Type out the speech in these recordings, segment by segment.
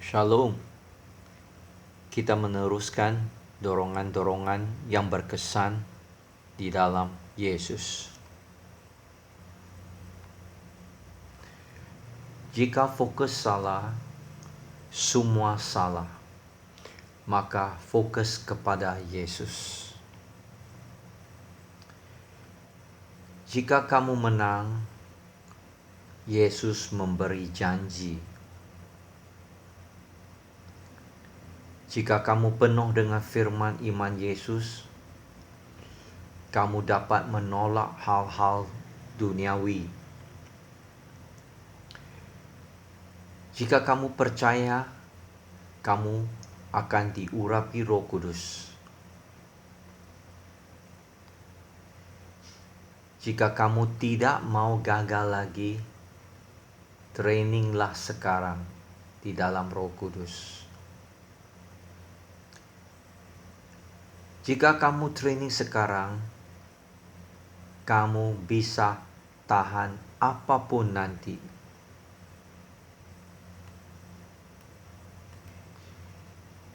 Shalom. Kita meneruskan dorongan-dorongan yang berkesan di dalam Yesus. Jika fokus salah, semua salah. Maka fokus kepada Yesus. Jika kamu menang, Yesus memberi janji. Jika kamu penuh dengan firman iman Yesus, kamu dapat menolak hal-hal duniawi. Jika kamu percaya, kamu akan diurapi Roh Kudus. Jika kamu tidak mau gagal lagi, traininglah sekarang di dalam Roh Kudus. Jika kamu training sekarang, kamu bisa tahan apapun nanti.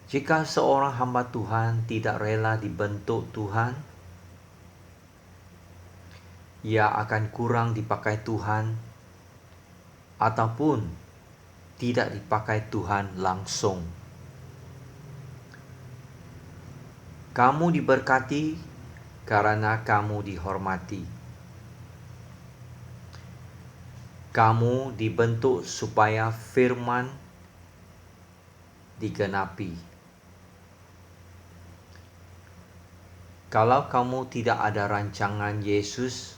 Jika seorang hamba Tuhan tidak rela dibentuk Tuhan, ia akan kurang dipakai Tuhan ataupun tidak dipakai Tuhan langsung. Kamu diberkati karena kamu dihormati. Kamu dibentuk supaya firman digenapi. Kalau kamu tidak ada rancangan Yesus,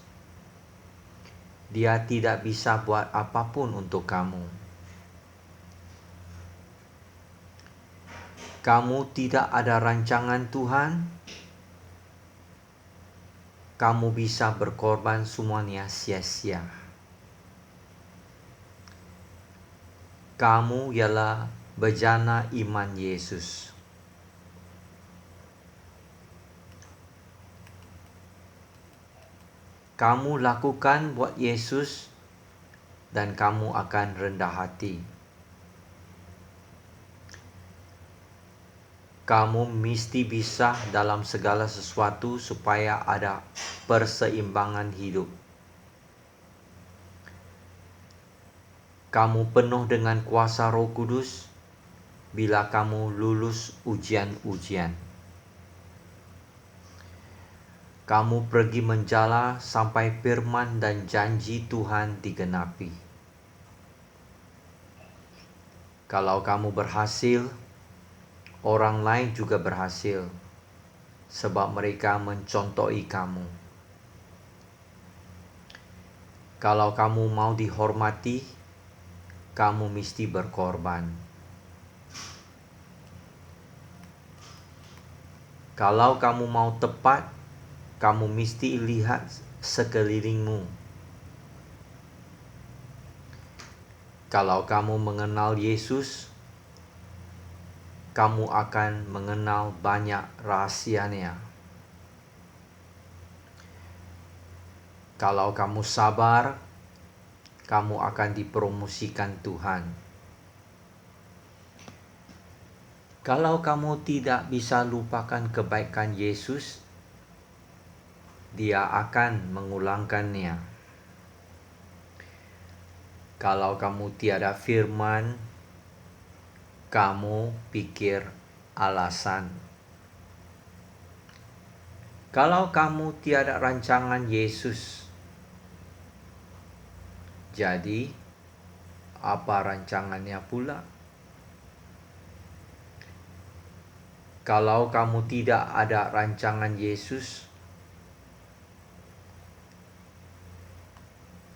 Dia tidak bisa buat apapun untuk kamu. Kamu tidak ada rancangan Tuhan, kamu bisa berkorban semuanya sia-sia. Kamu ialah bejana iman Yesus. Kamu lakukan buat Yesus dan kamu akan rendah hati. Kamu mesti bisa dalam segala sesuatu supaya ada perseimbangan hidup. Kamu penuh dengan kuasa Roh Kudus bila kamu lulus ujian-ujian. Kamu pergi menjala sampai firman dan janji Tuhan digenapi. Kalau kamu berhasil, orang lain juga berhasil sebab mereka mencontohi kamu. Kalau kamu mau dihormati, kamu mesti berkorban. Kalau kamu mau tepat, kamu mesti lihat sekelilingmu. Kalau kamu mengenal Yesus, kamu akan mengenal banyak rahasianya. Kalau kamu sabar, kamu akan dipromosikan Tuhan. Kalau kamu tidak bisa lupakan kebaikan Yesus, Dia akan mengulangkannya. Kalau kamu tiada firman, kamu pikir alasan. Kalau kamu tiada rancangan Yesus, jadi apa rancangannya pula? Kalau kamu tidak ada rancangan Yesus,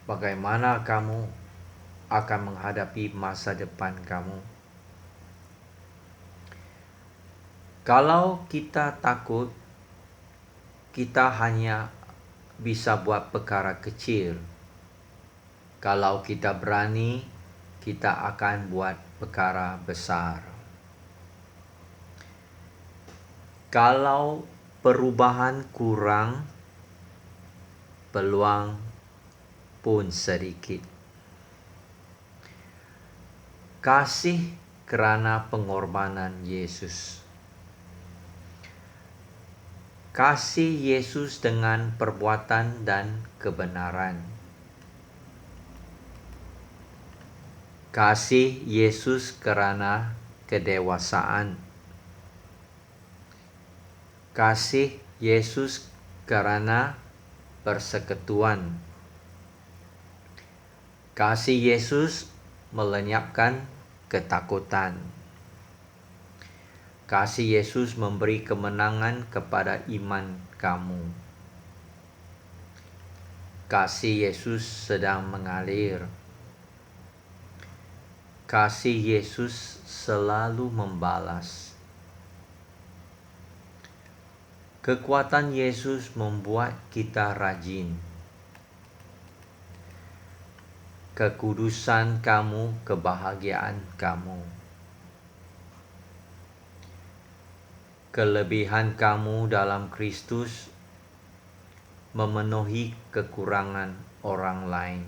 bagaimana kamu akan menghadapi masa depan kamu? Kalau kita takut, kita hanya bisa buat perkara kecil. Kalau kita berani, kita akan buat perkara besar. Kalau perubahan kurang, peluang pun sedikit. Kasih kerana pengorbanan Yesus. Kasih Yesus dengan perbuatan dan kebenaran. Kasih Yesus kerana kedewasaan. Kasih Yesus kerana persekutuan. Kasih Yesus melenyapkan ketakutan. Kasih Yesus memberi kemenangan kepada iman kamu. Kasih Yesus sedang mengalir. Kasih Yesus selalu membalas. Kekuatan Yesus membuat kita rajin. Kekudusan kamu, kebahagiaan kamu. Kelebihan kamu dalam Kristus memenuhi kekurangan orang lain.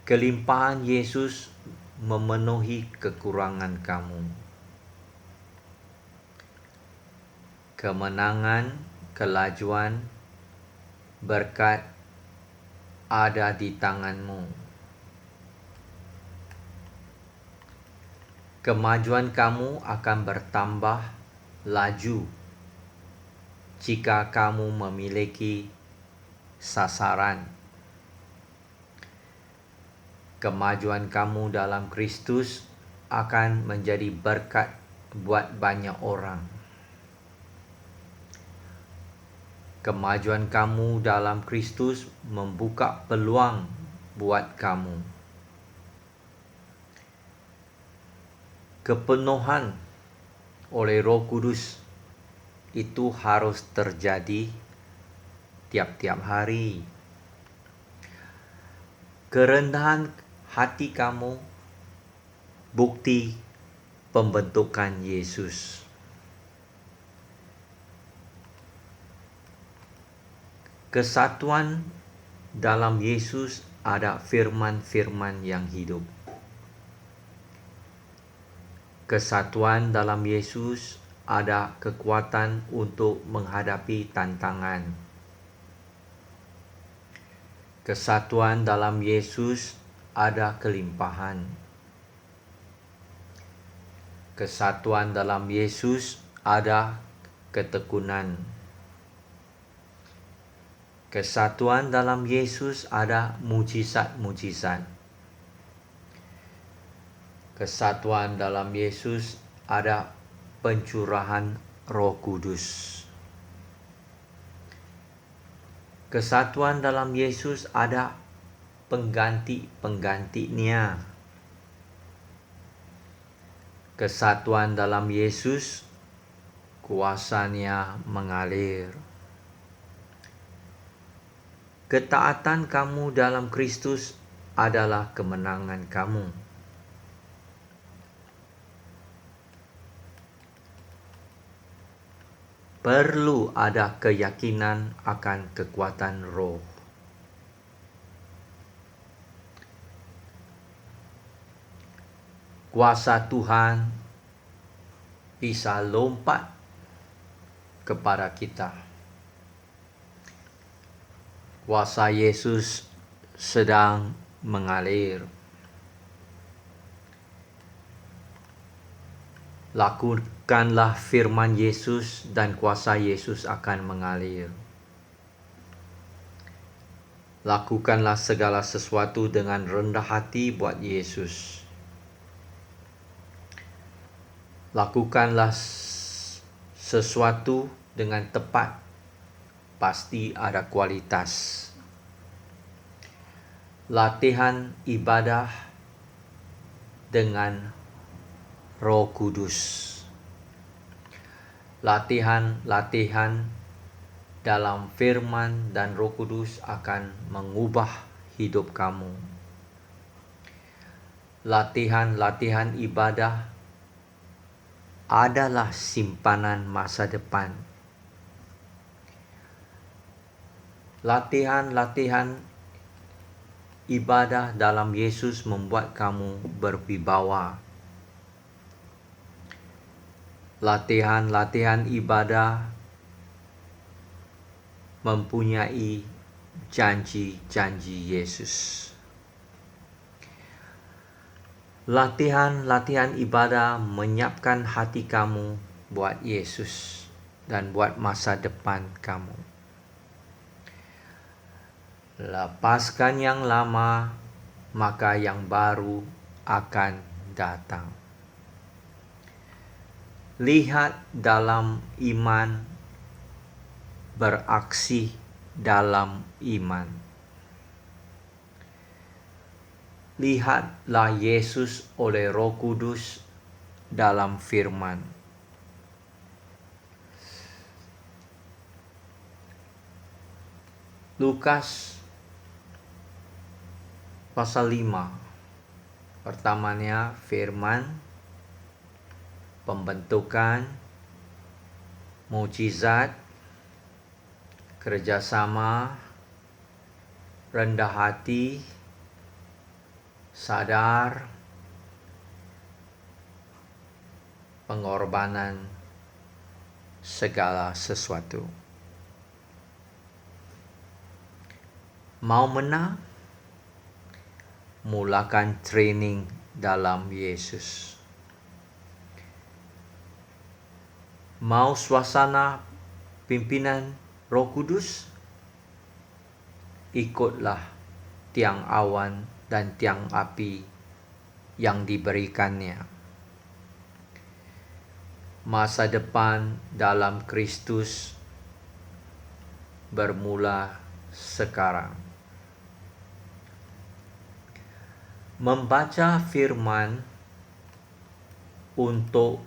Kelimpahan Yesus memenuhi kekurangan kamu. Kemenangan, kelajuan, berkat ada di tanganmu. Kemajuan kamu akan bertambah laju jika kamu memiliki sasaran. Kemajuan kamu dalam Kristus akan menjadi berkat buat banyak orang. Kemajuan kamu dalam Kristus membuka peluang buat kamu. Kepenuhan oleh Roh Kudus itu harus terjadi tiap-tiap hari. Kerendahan hati kamu bukti pembentukan Yesus. Kesatuan dalam Yesus ada firman-firman yang hidup. Kesatuan dalam Yesus ada kekuatan untuk menghadapi tantangan. Kesatuan dalam Yesus ada kelimpahan. Kesatuan dalam Yesus ada ketekunan. Kesatuan dalam Yesus ada mujizat-mujizat. Kesatuan dalam Yesus ada pencurahan Roh Kudus. Kesatuan dalam Yesus ada pengganti-penggantinya. Kesatuan dalam Yesus kuasanya mengalir. Ketaatan kamu dalam Kristus adalah kemenangan kamu. Perlu ada keyakinan akan kekuatan roh. Kuasa Tuhan bisa lompat kepada kita. Kuasa Yesus sedang mengalir. Lakukanlah firman Yesus dan kuasa Yesus akan mengalir. Lakukanlah segala sesuatu dengan rendah hati buat Yesus. Lakukanlah sesuatu dengan tepat, pasti ada kualitas. Latihan ibadah dengan Roh Kudus. Latihan dalam firman dan Roh Kudus akan mengubah hidup kamu. Latihan ibadah adalah simpanan masa depan. Latihan ibadah dalam Yesus membuat kamu berwibawa. Latihan-latihan ibadah mempunyai janji-janji Yesus. Latihan-latihan ibadah menyiapkan hati kamu buat Yesus dan buat masa depan kamu. Lepaskan yang lama, maka yang baru akan datang. Lihat dalam iman, beraksi dalam iman. Lihatlah Yesus oleh Roh Kudus dalam firman. Lukas pasal 5. Pertamanya firman, pembentukan, mukjizat, kerjasama, rendah hati, sadar, pengorbanan segala sesuatu. Mau menang? Mulakan training dalam Yesus. Mau suasana pimpinan Roh Kudus? Ikutlah tiang awan dan tiang api yang diberikannya. Masa depan dalam Kristus bermula sekarang. Membaca firman untuk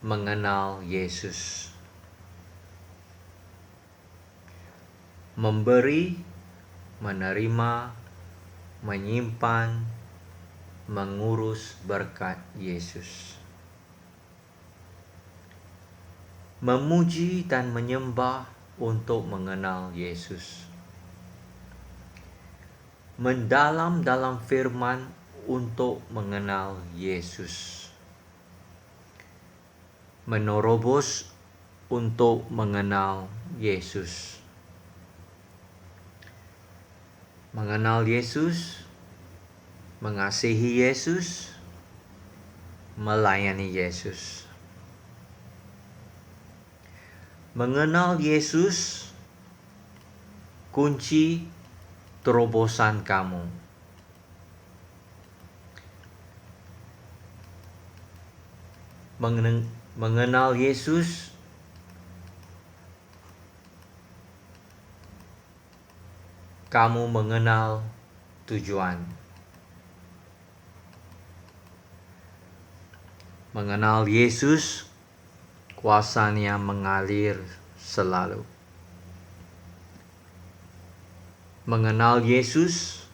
mengenal Yesus. Memberi, menerima, menyimpan, mengurus berkat Yesus. Memuji dan menyembah untuk mengenal Yesus. Mendalam dalam firman untuk mengenal Yesus. Menerobos untuk mengenal Yesus. Mengenal Yesus, mengasihi Yesus, melayani Yesus. Mengenal Yesus, kunci terobosan kamu. Mengenal Yesus, kamu mengenal tujuan. Mengenal Yesus, kuasanya mengalir selalu. Mengenal Yesus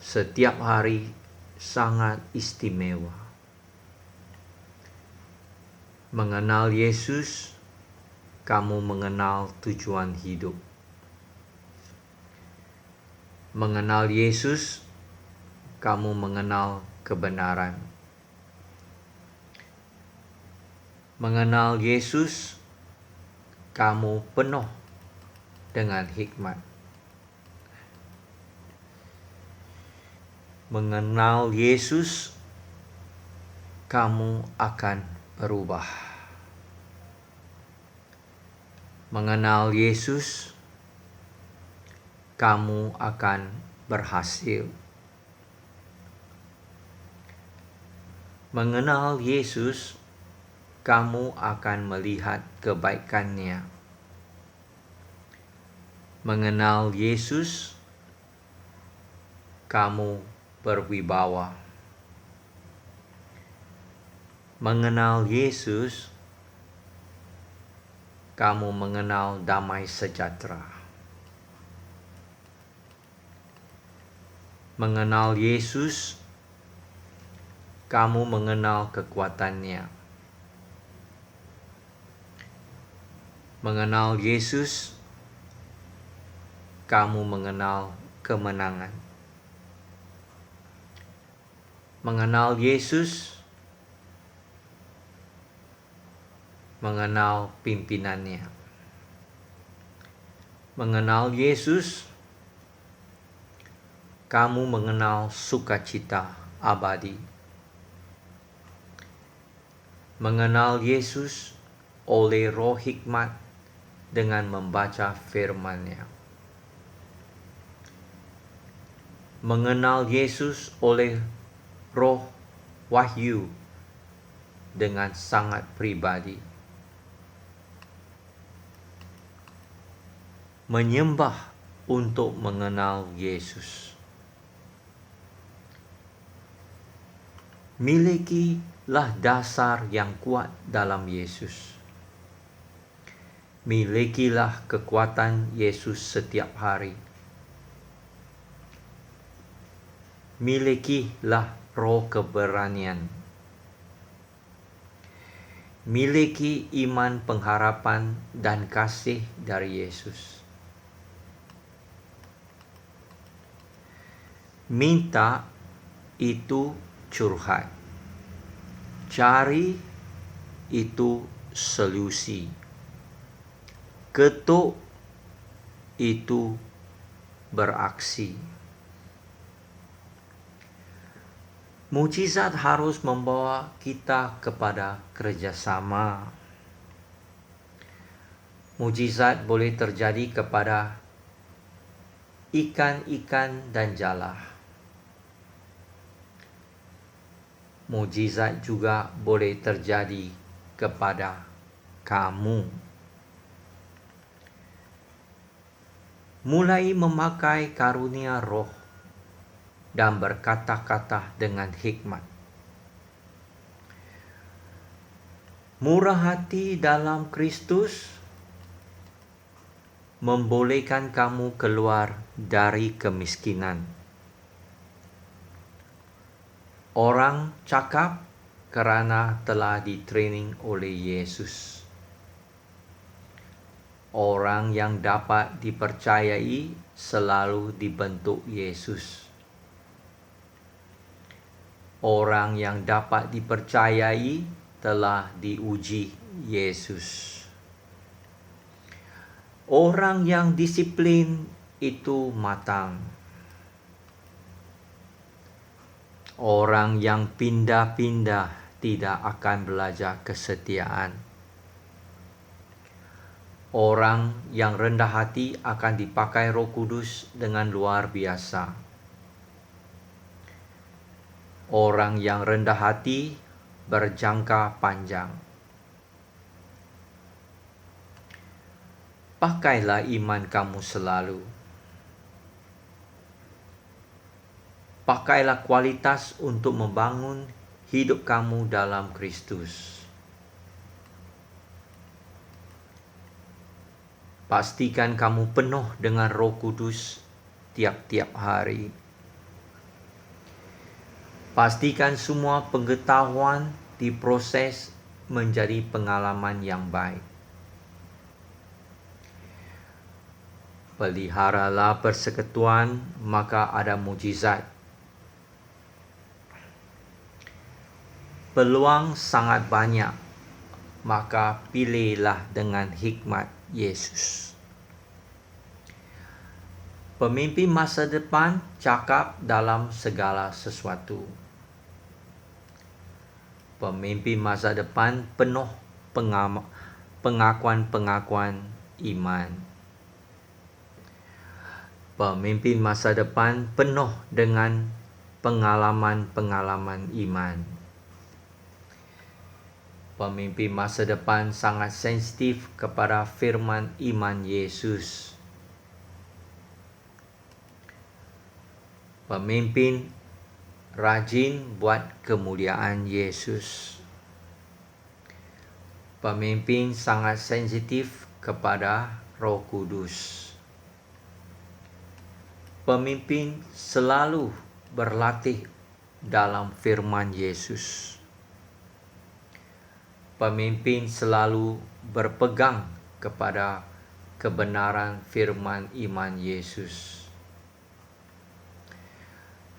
setiap hari sangat istimewa. Mengenal Yesus, kamu mengenal tujuan hidup. Mengenal Yesus, kamu mengenal kebenaran. Mengenal Yesus, kamu penuh dengan hikmat. Mengenal Yesus, kamu akan berubah. Mengenal Yesus, kamu akan berhasil. Mengenal Yesus, kamu akan melihat kebaikannya. Mengenal Yesus, kamu berwibawa. Mengenal Yesus, kamu mengenal damai sejahtera. Mengenal Yesus, kamu mengenal kekuatannya. Mengenal Yesus, kamu mengenal kemenangan. Mengenal Yesus, mengenal pimpinannya. Mengenal Yesus, kamu mengenal sukacita abadi. Mengenal Yesus oleh Roh Hikmat dengan membaca firman-Nya. Mengenal Yesus oleh Roh Wahyu dengan sangat pribadi. Menyembah untuk mengenal Yesus. Milikilah dasar yang kuat dalam Yesus. Milikilah kekuatan Yesus setiap hari. Milikilah roh keberanian. Miliki iman pengharapan dan kasih dari Yesus. Minta itu curhat. Cari itu solusi. Ketuk itu beraksi. Mujizat harus membawa kita kepada kerjasama. Mujizat boleh terjadi kepada ikan-ikan dan jala. Mujizat juga boleh terjadi kepada kamu. Mulai memakai karunia roh dan berkata-kata dengan hikmat. Murah hati dalam Kristus membolehkan kamu keluar dari kemiskinan. Orang cakap kerana telah ditraining oleh Yesus. Orang yang dapat dipercayai selalu dibentuk Yesus. Orang yang dapat dipercayai telah diuji Yesus. Orang yang disiplin itu matang. Orang yang pindah-pindah tidak akan belajar kesetiaan. Orang yang rendah hati akan dipakai Roh Kudus dengan luar biasa. Orang yang rendah hati berjangka panjang. Pakailah iman kamu selalu. Pakailah kualitas untuk membangun hidup kamu dalam Kristus. Pastikan kamu penuh dengan Roh Kudus tiap-tiap hari. Pastikan semua pengetahuan diproses menjadi pengalaman yang baik. Peliharalah persekutuan, maka ada mujizat. Peluang sangat banyak, maka pilihlah dengan hikmat Yesus. Pemimpin masa depan cakap dalam segala sesuatu. Pemimpin masa depan penuh pengakuan-pengakuan iman. Pemimpin masa depan penuh dengan pengalaman-pengalaman iman. Pemimpin masa depan sangat sensitif kepada firman iman Yesus. Pemimpin rajin buat kemuliaan Yesus. Pemimpin sangat sensitif kepada Roh Kudus. Pemimpin selalu berlatih dalam firman Yesus. Pemimpin selalu berpegang kepada kebenaran firman iman Yesus.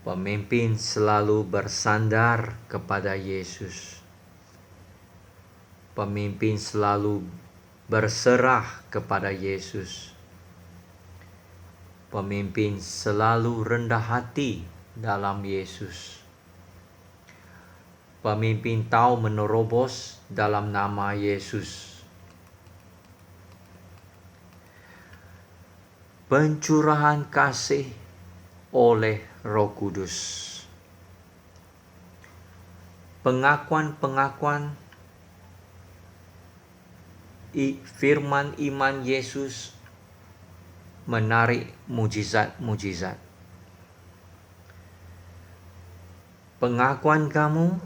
Pemimpin selalu bersandar kepada Yesus. Pemimpin selalu berserah kepada Yesus. Pemimpin selalu rendah hati dalam Yesus. Pemimpin tahu menerobos dalam nama Yesus. Pencurahan kasih oleh Roh Kudus. Pengakuan-pengakuan firman iman Yesus menarik mujizat-mujizat. Pengakuan kamu,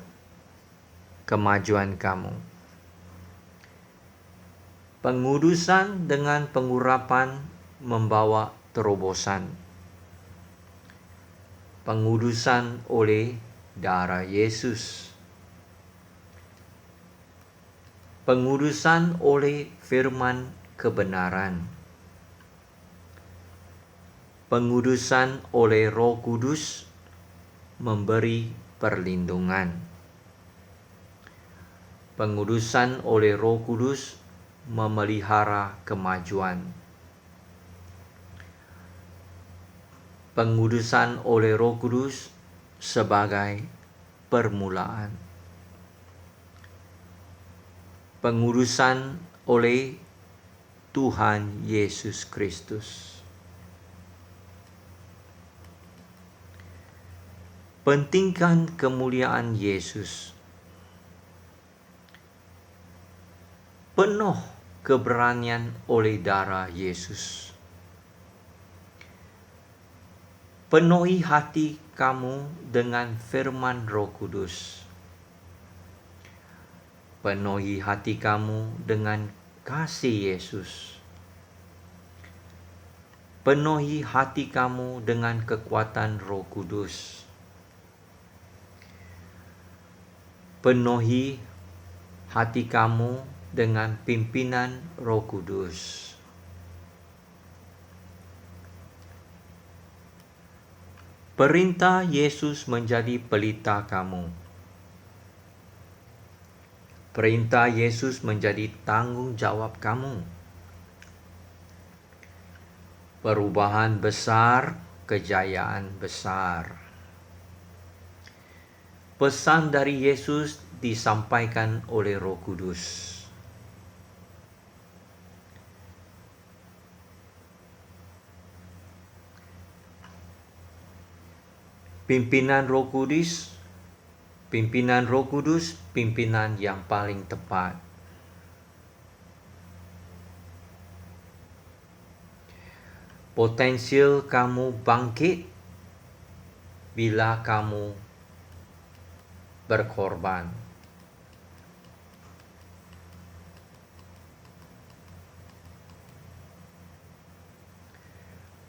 kemajuan kamu. Pengudusan dengan pengurapan membawa terobosan. Pengudusan oleh darah Yesus. Pengudusan oleh firman kebenaran. Pengudusan oleh Roh Kudus memberi perlindungan. Pengudusan oleh Roh Kudus memelihara kemajuan. Pengudusan oleh Roh Kudus sebagai permulaan. Pengudusan oleh Tuhan Yesus Kristus. Pentingkan kemuliaan Yesus. Penuh keberanian oleh darah Yesus. Penuhi hati kamu dengan firman Roh Kudus. Penuhi hati kamu dengan kasih Yesus. Penuhi hati kamu dengan kekuatan Roh Kudus. Penuhi hati kamu dengan pimpinan Roh Kudus. Perintah Yesus menjadi pelita kamu. Perintah Yesus menjadi tanggung jawab kamu. Perubahan besar, kejayaan besar. Pesan dari Yesus disampaikan oleh Roh Kudus. Pimpinan Roh Kudus, pimpinan yang paling tepat. Potensial kamu bangkit bila kamu berkorban.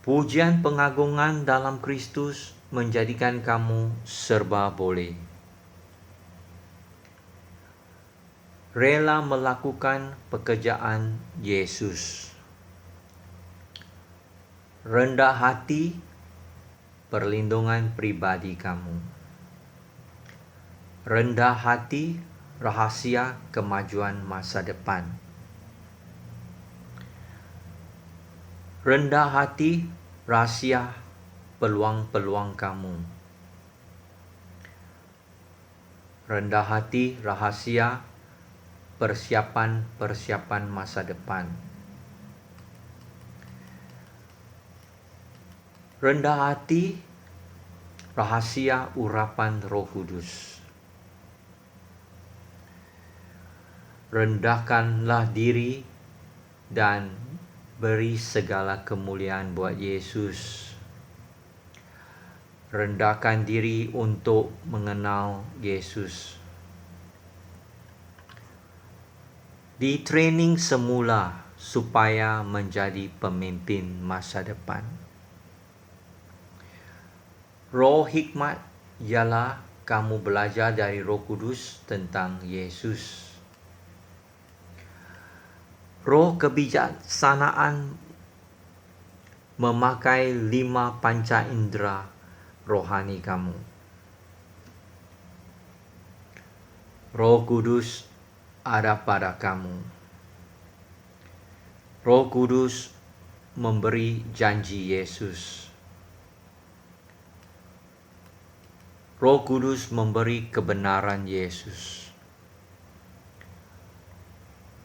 Pujian pengagungan dalam Kristus menjadikan kamu serba boleh. Rela melakukan pekerjaan Yesus. Rendah hati, perlindungan pribadi kamu. Rendah hati, rahasia kemajuan masa depan. Rendah hati, rahasia peluang-peluang kamu. Rendah hati, rahasia persiapan masa depan. Rendah hati, rahasia urapan Roh Kudus. Rendahkanlah diri dan beri segala kemuliaan buat Yesus. Rendahkan diri untuk mengenal Yesus. Di training semula supaya menjadi pemimpin masa depan. Roh hikmat ialah kamu belajar dari Roh Kudus tentang Yesus. Roh kebijaksanaan memakai 5 panca indera rohani kamu. Roh Kudus ada pada kamu. Roh Kudus memberi janji Yesus. Roh Kudus memberi kebenaran Yesus.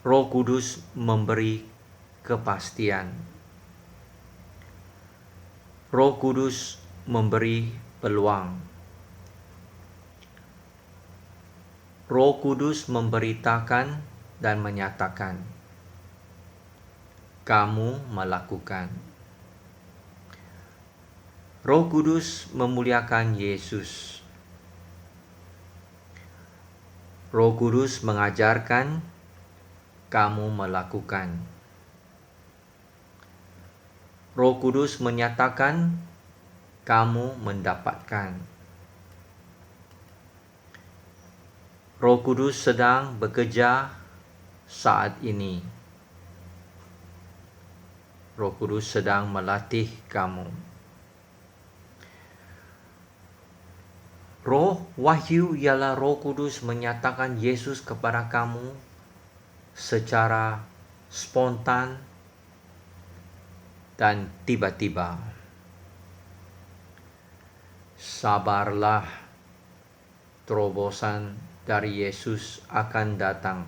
Roh Kudus memberi kepastian. Roh Kudus memberi peluang. Roh Kudus memberitakan dan menyatakan. Kamu melakukan. Roh Kudus memuliakan Yesus. Roh Kudus mengajarkan kamu melakukan. Roh Kudus menyatakan kamu mendapatkan. Roh Kudus sedang bekerja saat ini. Roh Kudus sedang melatih kamu. Roh wahyu ialah Roh Kudus menyatakan Yesus kepada kamu secara spontan dan tiba-tiba. Sabarlah, terobosan dari Yesus akan datang.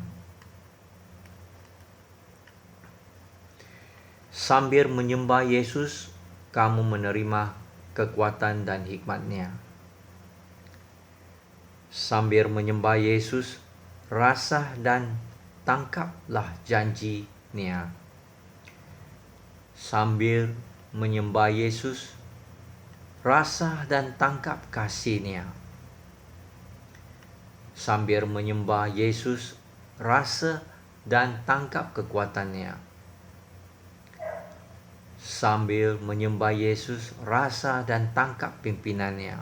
Sambil menyembah Yesus, kamu menerima kekuatan dan hikmat-Nya. Sambil menyembah Yesus, rasa dan tangkaplah janji-Nya. Sambil menyembah Yesus, rasa dan tangkap kasih-Nya. Sambil menyembah Yesus, rasa dan tangkap kekuatan-Nya. Sambil menyembah Yesus, rasa dan tangkap pimpinan-Nya.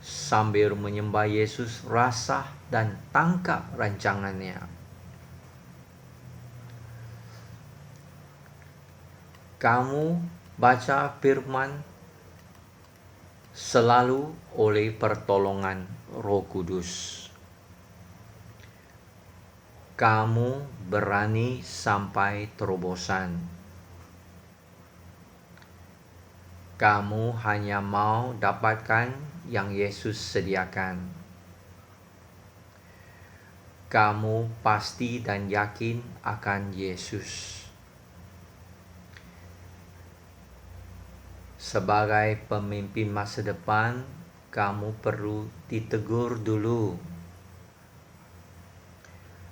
Sambil menyembah Yesus, rasa dan tangkap rancangan-Nya. Kamu baca firman selalu oleh pertolongan Roh Kudus. Kamu berani sampai terobosan. Kamu hanya mau dapatkan yang Yesus sediakan. Kamu pasti dan yakin akan Yesus. Sebagai pemimpin masa depan, kamu perlu ditegur dulu.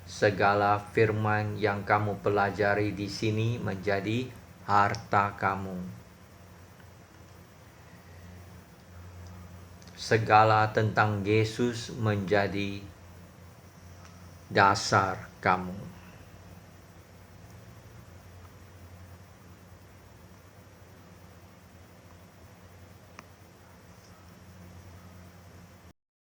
Segala firman yang kamu pelajari di sini menjadi harta kamu. Segala tentang Yesus menjadi dasar kamu.